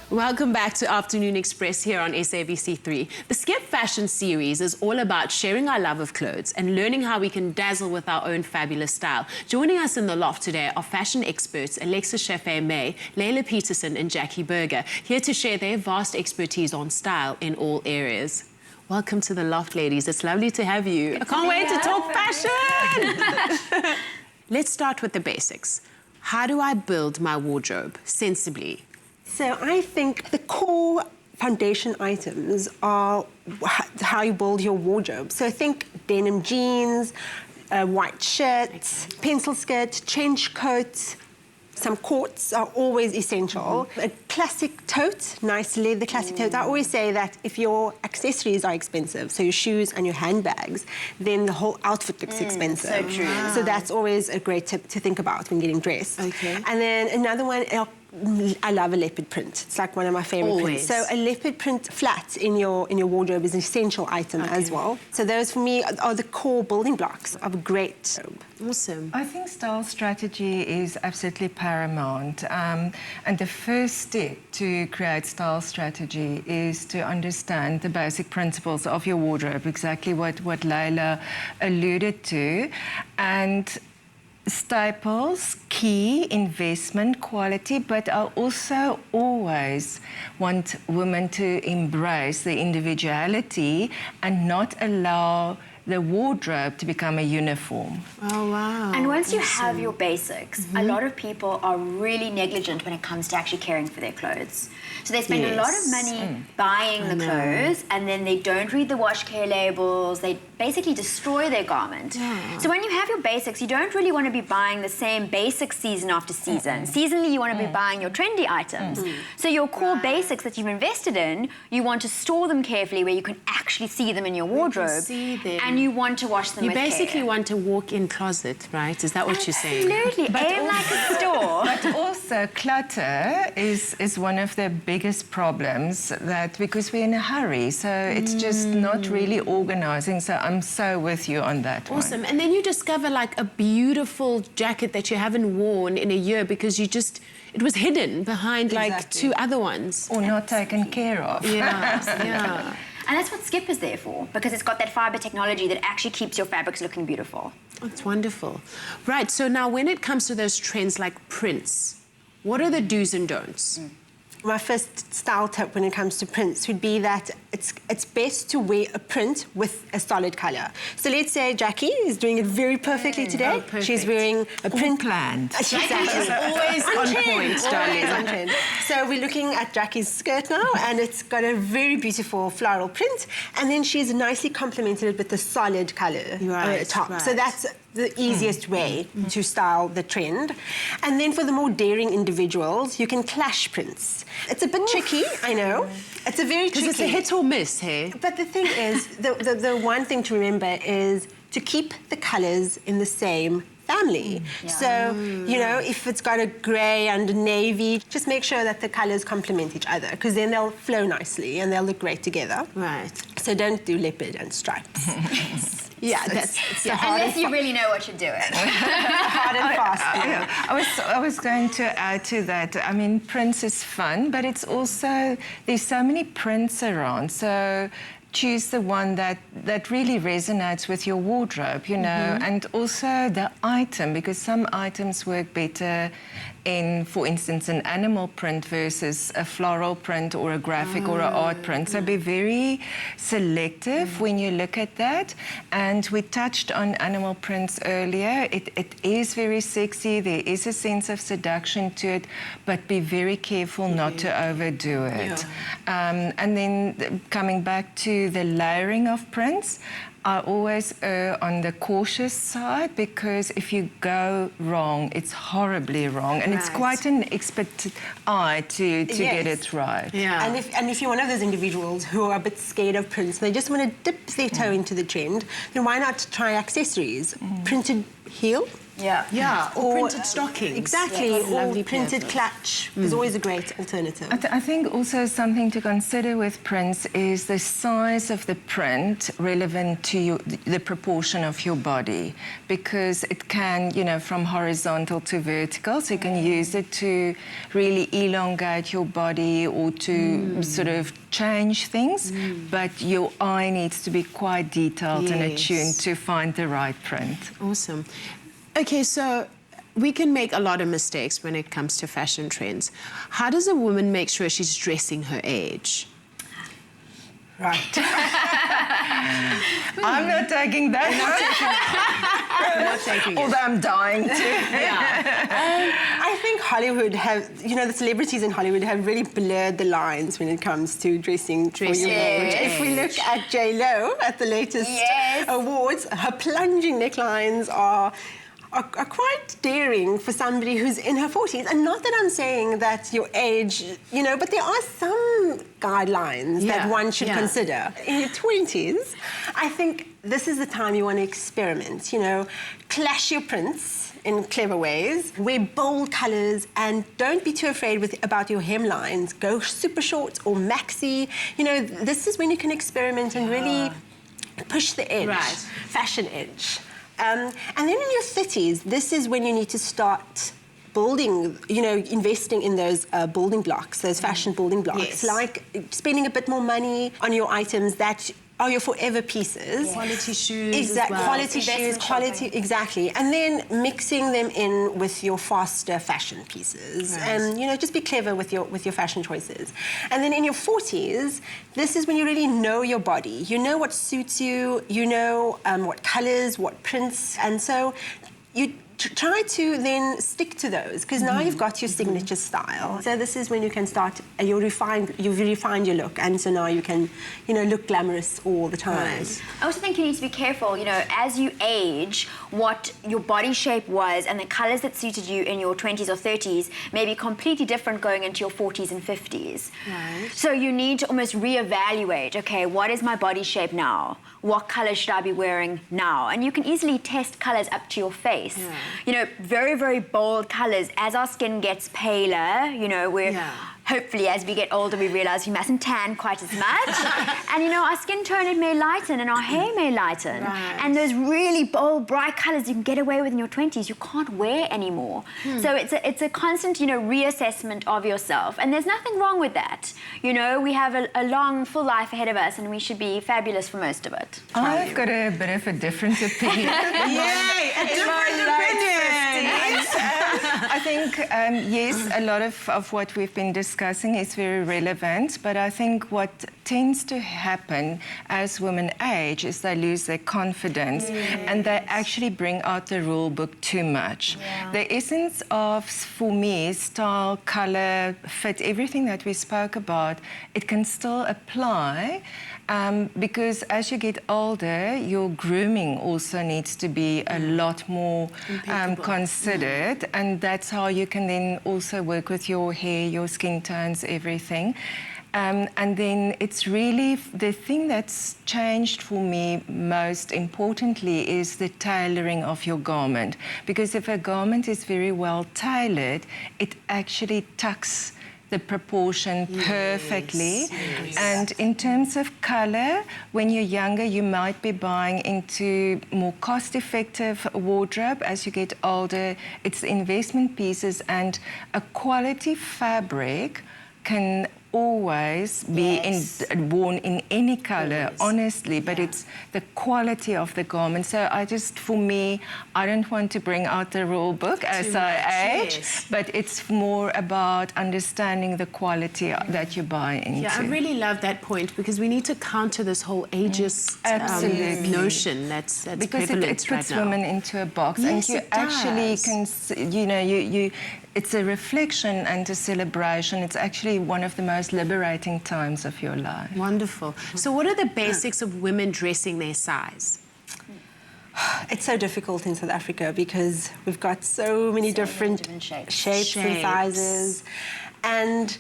Welcome back to Afternoon Express here on SABC3. The Skip Fashion series is all about sharing our love of clothes and learning how we can dazzle with our own fabulous style. Joining us in the loft today are fashion experts Alexis Chaffe Mey, Leila Petersen and Jackie Berger, here to share their vast expertise on style in all areas. Welcome to the loft, ladies. It's lovely to have you. I can't wait to talk fashion! Let's start with the basics. How do I build my wardrobe sensibly? So I think the core foundation items are how you build your wardrobe. So think denim jeans, white shirts, pencil skirt, trench coat, some coats are always essential. A classic tote, nice leather classic tote. I always say that if your accessories are expensive, so your shoes and your handbags, then the whole outfit looks expensive. So true. Wow. So that's always a great tip to think about when getting dressed. Okay. And then another one, I love a leopard print. It's like one of my favorite prints. So a leopard print flat in your wardrobe is an essential item as well. So those for me are the core building blocks of a great robe. Awesome. I think style strategy is absolutely paramount. And the first step to create style strategy is to understand the basic principles of your wardrobe, exactly what Leila alluded to. And staples, key, investment, quality, but I also always want women to embrace the individuality and not allow the wardrobe to become a uniform. Oh, wow. And once you have your basics, a lot of people are really negligent when it comes to actually caring for their clothes. So they spend a lot of money buying the clothes, and then they don't read the wash care labels. They basically destroy their garment. Yeah. So when you have your basics, you don't really want to be buying the same basics season after season. Seasonally, you want to be buying your trendy items. So your core basics that you've invested in, you want to store them carefully where you can actually see them in your wardrobe. See them. And you want to wash them You with basically care. want a walk-in closet, right? Is that what you're saying? Absolutely. Aim like a store. But also clutter is one of the biggest problems, that because we're in a hurry, so it's just not really organizing. So I'm so with you on that one. Awesome. And then you discover like a beautiful jacket that you haven't worn in a year because it was hidden behind like two other ones. Or not taken care of. Yeah, yeah. And that's what Skip is there for, because it's got that fibre technology that actually keeps your fabrics looking beautiful. That's wonderful. Right, so now when it comes to those trends like prints, what are the do's and don'ts? My first style tip when it comes to prints would be that it's best to wear a print with a solid colour. So let's say Jackie is doing it very perfectly today. Oh, perfect. She's wearing a print. Planned. Jackie's always on point, darling. Always on trend. So we're looking at Jackie's skirt now, and it's got a very beautiful floral print, and then she's nicely complemented it with the solid colour top. Right. So that's the easiest way to style the trend. And then for the more daring individuals, you can clash prints. It's a bit tricky, I know. It's a very tricky. Because it's a hit or miss here. But the thing is, the one thing to remember is to keep the colours in the same family. So, you know, if it's got a grey and a navy, just make sure that the colours complement each other, because then they'll flow nicely and they'll look great together. Right. So don't do leopard and stripes. Yeah, that's Unless you really know what you're doing. Hard and fast. I was going to add to that. I mean, prints is fun, but it's also, there's so many prints around. So choose the one that really resonates with your wardrobe, you know, and also the item, because some items work better in, for instance, an animal print versus a floral print or a graphic or an art print. So be very selective when you look at that. And we touched on animal prints earlier. It is very sexy. There is a sense of seduction to it, but be very careful not to overdo it. And then coming back to the layering of prints, I always err on the cautious side, because if you go wrong, it's horribly wrong. And it's quite an expert eye to get it right. Yeah. And if you're one of those individuals who are a bit scared of prints, they just want to dip their toe into the trend, then why not try accessories? Printed heel, Yeah, or printed stockings. Exactly, Yes. or Lovely printed purpose. clutch is always a great alternative. I think also something to consider with prints is the size of the print relevant to the proportion of your body, because it can, you know, from horizontal to vertical, so you can use it to really elongate your body or to sort of change things, but your eye needs to be quite detailed and attuned to find the right print. Awesome. Okay, so we can make a lot of mistakes when it comes to fashion trends. How does a woman make sure she's dressing her age? Right. I'm not taking that. Not taking it. Although I'm dying to. I think Hollywood the celebrities in Hollywood have really blurred the lines when it comes to dressing for your age. If we look at J.Lo at the latest awards, her plunging necklines are quite daring for somebody who's in her 40s. And not that I'm saying that your age, but there are some guidelines that one should consider. In your 20s, I think this is the time you want to experiment, clash your prints in clever ways, wear bold colours, and don't be too afraid about your hemlines. Go super short or maxi. This is when you can experiment and really push the edge, fashion edge. And then in your 30s, this is when you need to start building, investing in those building blocks, those fashion building blocks, like spending a bit more money on your items that are your forever pieces. Quality shoes. Exactly, as well. quality shoes, exactly. And then mixing them in with your faster fashion pieces. And, just be clever with your fashion choices. And then in your 40s, this is when you really know your body. You know what suits you, what colours, what prints. And so you try to then stick to those, because now you've got your signature style. So this is when you can start, you've refined your look, and so now you can, look glamorous all the time. I also think you need to be careful, as you age, what your body shape was and the colours that suited you in your 20s or 30s may be completely different going into your 40s and 50s. Right. So you need to almost reevaluate, okay, what is my body shape now? What colour should I be wearing now? And you can easily test colours up to your face. Very, very bold colours. As our skin gets paler, we're hopefully as we get older we realise we mustn't tan quite as much. And our skin tone, it may lighten and our hair may lighten. And those really bold, bright colours you can get away with in your 20s, you can't wear anymore. So it's a constant, reassessment of yourself. And there's nothing wrong with that. We have a long, full life ahead of us and we should be fabulous for most of it. I've got a bit of a different opinion. Yay! A different opinion! I think, yes, a lot of what we've been discussing is very relevant, but I think what tends to happen as women age is they lose their confidence and they actually bring out the rule book too much. The essence of, for me, style, colour, fit, everything that we spoke about, it can still apply. Because as you get older, your grooming also needs to be a lot more considered, and that's how you can then also work with your hair, your skin tones, everything. And then it's really the thing that's changed for me most importantly is the tailoring of your garment. Because if a garment is very well tailored, it actually tucks the proportion perfectly. And in terms of colour, when you're younger, you might be buying into more cost-effective wardrobe. As you get older, it's investment pieces, and a quality fabric can always be worn in any colour, honestly, but it's the quality of the garment. So for me, I don't want to bring out the rule book as I age, but it's more about understanding the quality that you buy into. Yeah, I really love that point, because we need to counter this whole ageist notion that's because prevalent it puts right now. women into a box, Yes, and you it actually does. can, it's a reflection and a celebration. It's actually one of the most liberating times of your life. Wonderful. So what are the basics of women dressing their size? It's so difficult in South Africa because we've got so many different shapes and sizes. And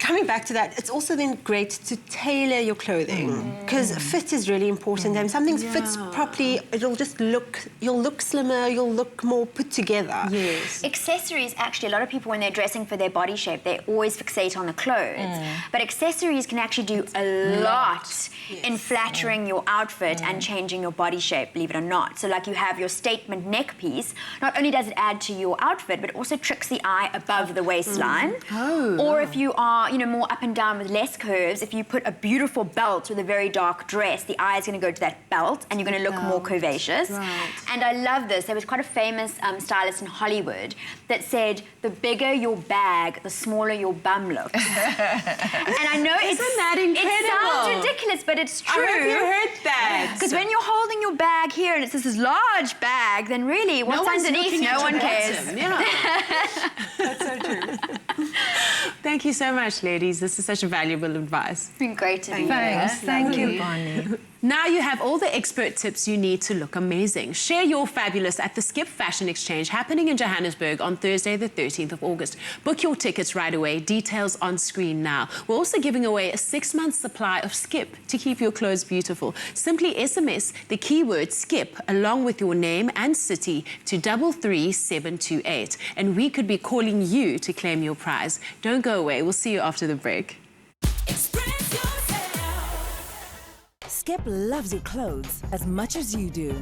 coming back to that, it's also then great to tailor your clothing because fit is really important. And if something fits properly, it'll just you'll look slimmer, you'll look more put together. Yes. Accessories, actually, a lot of people, when they're dressing for their body shape, they always fixate on the clothes. But accessories can actually do a lot in flattering your outfit and changing your body shape, believe it or not. So, like, you have your statement neck piece. Not only does it add to your outfit, but it also tricks the eye above the waistline. Or if you are, you know, more up and down with less curves, if you put a beautiful belt with a very dark dress, the eye is going to go to that belt and you're going to look more curvaceous. And I love this. There was quite a famous stylist in Hollywood that said, the bigger your bag, the smaller your bum looks. And I know Isn't that incredible? it sounds ridiculous, but it's true. I hope you heard that. Because when you're holding your bag here and it's this large bag, then really what's one's underneath, looking at no one your cares. bottom. Yeah. That's so true. Thank you so much, ladies. This is such valuable advice. It's been great to be here. Thanks. Thank you, Bonnie. Now you have all the expert tips you need to look amazing. Share your fabulous at the Skip Fashion Exchange happening in Johannesburg on Thursday, the 13th of August. Book your tickets right away. Details on screen now. We're also giving away a 6-month supply of Skip to keep your clothes beautiful. Simply SMS the keyword Skip along with your name and city to 33728, and we could be calling you to claim your prize. Don't go away. We'll see you after the break. Skip loves your clothes as much as you do.